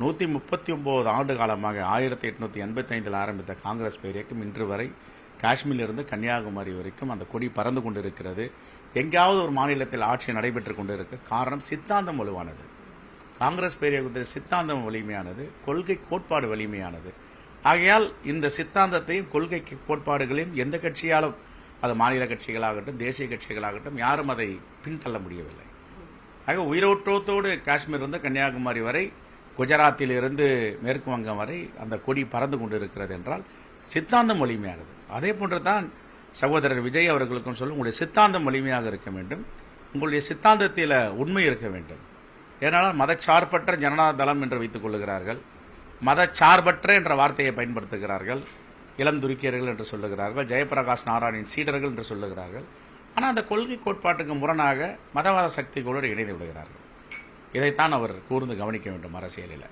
139 ஆண்டு காலமாக 1885 ஆரம்பித்த காங்கிரஸ் பேரியக்கம் இன்று வரை காஷ்மீரிலிருந்து கன்னியாகுமரி வரைக்கும் அந்த கொடி பறந்து கொண்டிருக்கிறது. எங்காவது ஒரு மாநிலத்தில் ஆட்சி நடைபெற்றுக் கொண்டிருக்க காரணம் சித்தாந்தம் வலுவானது. காங்கிரஸ் பேரியக்கத்தில் சித்தாந்தம் வலிமையானது, கொள்கை கோட்பாடு வலிமையானது. ஆகையால் இந்த சித்தாந்தத்தையும் கொள்கை கோட்பாடுகளையும் எந்த கட்சியாலும், அது மாநில கட்சிகளாகட்டும் தேசிய கட்சிகளாகட்டும், யாரும் அதை பின்தள்ள முடியவில்லை. ஆக உயிரோட்டத்தோடு காஷ்மீரிலிருந்து கன்னியாகுமரி வரை, குஜராத்தில் இருந்து மேற்கு வங்கம் வரை அந்த கொடி பறந்து கொண்டிருக்கிறது என்றால் சித்தாந்தம் வலிமையானது. அதே போன்று தான் சகோதரர் விஜய் அவர்களுக்கும் சொல்லும், உங்களுடைய சித்தாந்தம் வலிமையாக இருக்க வேண்டும், உங்களுடைய சித்தாந்தத்தில் உண்மை இருக்க வேண்டும். ஏனால் மதச்சார்பற்ற ஜனநாயக தளம் என்று வைத்துக் கொள்ளுகிறார்கள், மதச்சார்பற்ற என்ற வார்த்தையை பயன்படுத்துகிறார்கள், இளம் துருக்கியர்கள் என்று சொல்லுகிறார்கள், ஜெயபிரகாஷ் நாராயணின் சீடர்கள் என்று சொல்லுகிறார்கள். ஆனால் அந்த கொள்கை கோட்பாட்டுக்கு முரணாக மதவாத சக்திகளோடு இணைந்து விடுகிறார்கள். இதைத்தான் அவர் கூர்ந்து கவனிக்க வேண்டும் அரசியலில்.